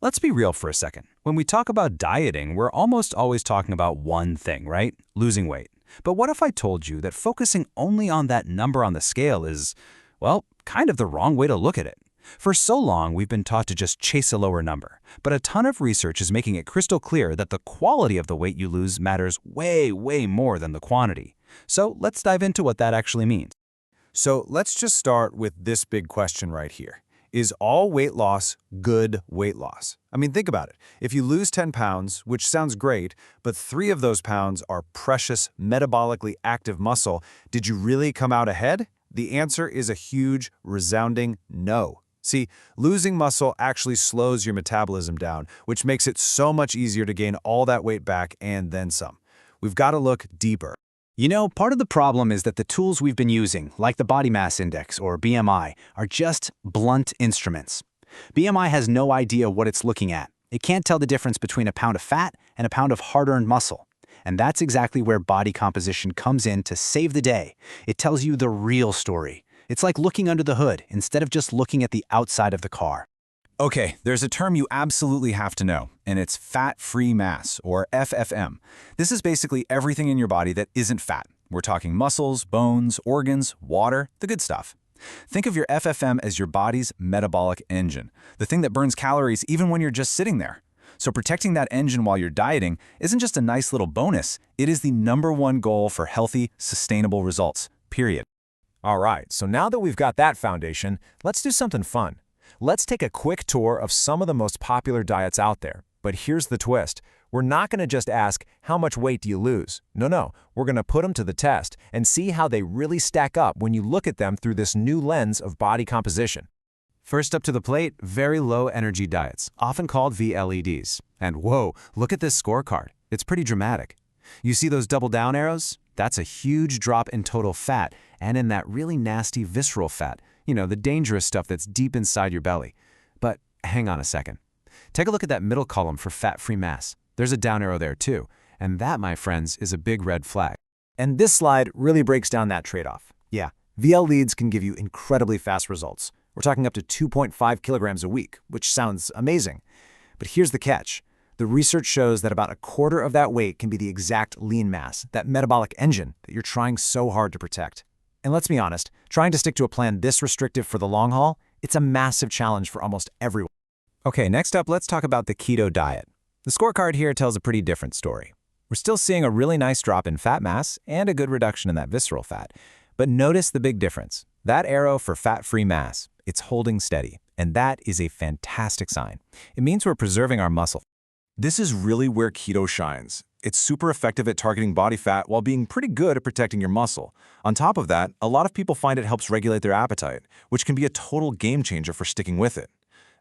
Let's be real for a second. When we talk about dieting, we're almost always talking about one thing, right? Losing weight. But what if I told you that focusing only on that number on the scale is, well, kind of the wrong way to look at it? For so long, we've been taught to just chase a lower number, but a ton of research is making it crystal clear that the quality of the weight you lose matters way, way more than the quantity. So let's dive into what that actually means. So let's just start with this big question right here. Is all weight loss good weight loss? I mean, think about it. If you lose 10 pounds, which sounds great, but 3 of those pounds are precious, metabolically active muscle, did you really come out ahead? The answer is a huge, resounding no. See, losing muscle actually slows your metabolism down, which makes it so much easier to gain all that weight back and then some. We've got to look deeper. You know, part of the problem is that the tools we've been using, like the body mass index or BMI, are just blunt instruments. BMI has no idea what it's looking at. It can't tell the difference between a pound of fat and a pound of hard-earned muscle. And that's exactly where body composition comes in to save the day. It tells you the real story. It's like looking under the hood instead of just looking at the outside of the car. Okay, there's a term you absolutely have to know, and it's fat-free mass, or FFM. This is basically everything in your body that isn't fat. We're talking muscles, bones, organs, water, the good stuff. Think of your FFM as your body's metabolic engine, the thing that burns calories even when you're just sitting there. So protecting that engine while you're dieting isn't just a nice little bonus, it is the #1 goal for healthy, sustainable results, period. All right, so now that we've got that foundation, let's do something fun. Let's take a quick tour of some of the most popular diets out there. But here's the twist. We're not going to just ask, how much weight do you lose? No, we're going to put them to the test and see how they really stack up when you look at them through this new lens of body composition. First up to the plate, very low-energy diets, often called VLEDs. And whoa, look at this scorecard. It's pretty dramatic. You see those double-down arrows? That's a huge drop in total fat and in that really nasty visceral fat. You know, the dangerous stuff that's deep inside your belly. But hang on a second. Take a look at that middle column for fat-free mass. There's a down arrow there too. And that, my friends, is a big red flag. And this slide really breaks down that trade-off. Yeah, VL leads can give you incredibly fast results. We're talking up to 2.5 kilograms a week, which sounds amazing. But here's the catch. The research shows that about a quarter of that weight can be the exact lean mass, that metabolic engine that you're trying so hard to protect. And let's be honest, trying to stick to a plan this restrictive for the long haul, it's a massive challenge for almost everyone. Okay, next up, let's talk about the keto diet. The scorecard here tells a pretty different story. We're still seeing a really nice drop in fat mass and a good reduction in that visceral fat. But notice the big difference. That arrow for fat-free mass, it's holding steady. And that is a fantastic sign. It means we're preserving our muscle. This is really where keto shines. It's super effective at targeting body fat while being pretty good at protecting your muscle. On top of that, a lot of people find it helps regulate their appetite, which can be a total game changer for sticking with it.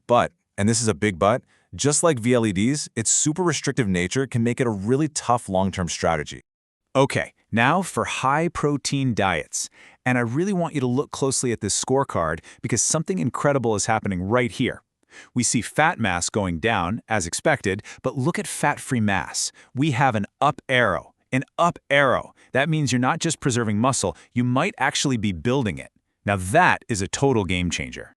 But, and this is a big but, just like VLEDs, its super restrictive nature can make it a really tough long-term strategy. Okay, now for high-protein diets. And I really want you to look closely at this scorecard because something incredible is happening right here. We see fat mass going down, as expected, but look at fat-free mass. We have an up arrow. An up arrow. That means you're not just preserving muscle, you might actually be building it. Now that is a total game changer.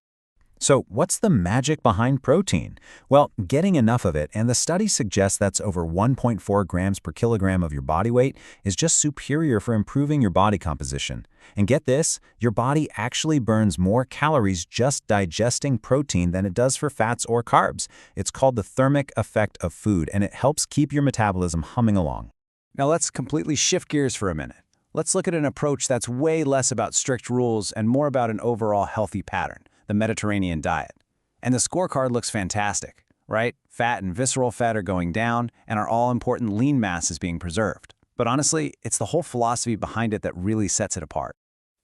So what's the magic behind protein? Well, getting enough of it, and the study suggests that's over 1.4 grams per kilogram of your body weight, is just superior for improving your body composition. And get this, your body actually burns more calories just digesting protein than it does for fats or carbs. It's called the thermic effect of food, and it helps keep your metabolism humming along. Now let's completely shift gears for a minute. Let's look at an approach that's way less about strict rules and more about an overall healthy pattern. The Mediterranean diet. And the scorecard looks fantastic, right? Fat and visceral fat are going down, and our all-important lean mass is being preserved. But honestly, it's the whole philosophy behind it that really sets it apart.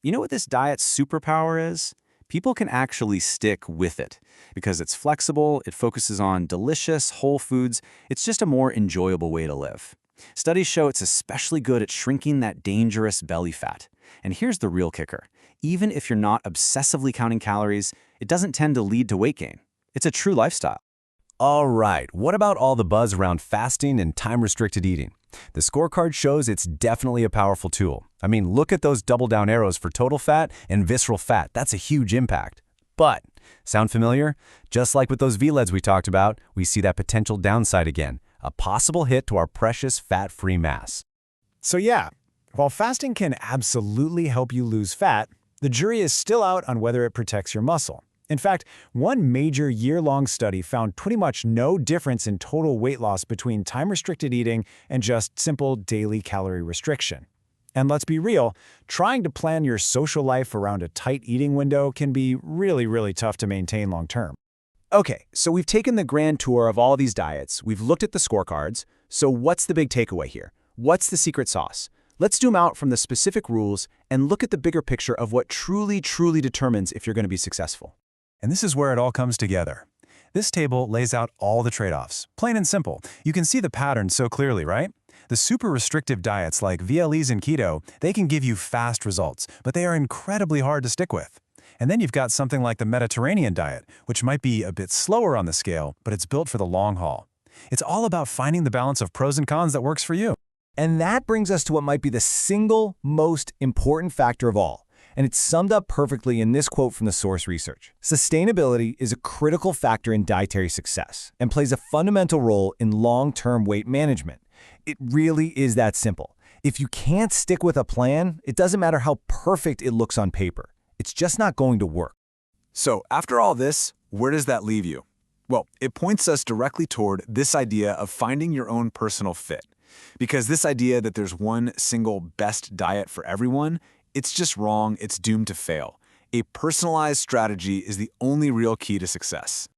You know what this diet's superpower is? People can actually stick with it because it's flexible, it focuses on delicious, whole foods. It's just a more enjoyable way to live. Studies show it's especially good at shrinking that dangerous belly fat. And here's the real kicker. Even if you're not obsessively counting calories, it doesn't tend to lead to weight gain. It's a true lifestyle. All right, what about all the buzz around fasting and time-restricted eating? The scorecard shows it's definitely a powerful tool. I mean, look at those double-down arrows for total fat and visceral fat. That's a huge impact. But, sound familiar? Just like with those VLEDs we talked about, we see that potential downside again, a possible hit to our precious fat-free mass. So yeah, while fasting can absolutely help you lose fat, the jury is still out on whether it protects your muscle. In fact, one major year-long study found pretty much no difference in total weight loss between time-restricted eating and just simple daily calorie restriction. And let's be real, trying to plan your social life around a tight eating window can be really tough to maintain long-term. Okay, so we've taken the grand tour of all these diets, we've looked at the scorecards, so what's the big takeaway here? What's the secret sauce? Let's zoom out from the specific rules and look at the bigger picture of what truly determines if you're going to be successful. And this is where it all comes together. This table lays out all the trade-offs, plain and simple. You can see the pattern so clearly, right? The super restrictive diets like VLEs and keto, they can give you fast results, but they are incredibly hard to stick with. And then you've got something like the Mediterranean diet, which might be a bit slower on the scale, but it's built for the long haul. It's all about finding the balance of pros and cons that works for you. And that brings us to what might be the single most important factor of all. And it's summed up perfectly in this quote from the source research. Sustainability is a critical factor in dietary success and plays a fundamental role in long-term weight management. It really is that simple. If you can't stick with a plan, it doesn't matter how perfect it looks on paper. It's just not going to work. So after all this, where does that leave you? Well, it points us directly toward this idea of finding your own personal fit. Because this idea that there's one single best diet for everyone, it's just wrong, it's doomed to fail. A personalized strategy is the only real key to success.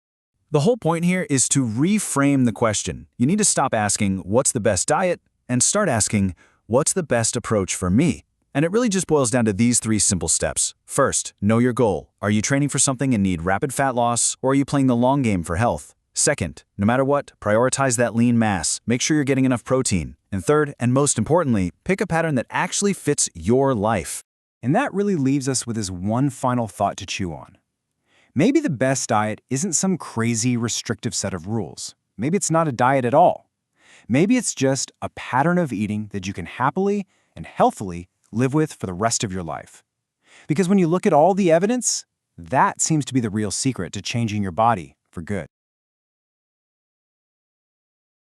The whole point here is to reframe the question. You need to stop asking, what's the best diet? And start asking, what's the best approach for me? And it really just boils down to these 3 simple steps. First, know your goal. Are you training for something and need rapid fat loss, or are you playing the long game for health? Second, no matter what, prioritize that lean mass. Make sure you're getting enough protein. And third, and most importantly, pick a pattern that actually fits your life. And that really leaves us with this one final thought to chew on. Maybe the best diet isn't some crazy restrictive set of rules. Maybe it's not a diet at all. Maybe it's just a pattern of eating that you can happily and healthily live with for the rest of your life. Because when you look at all the evidence, that seems to be the real secret to changing your body for good.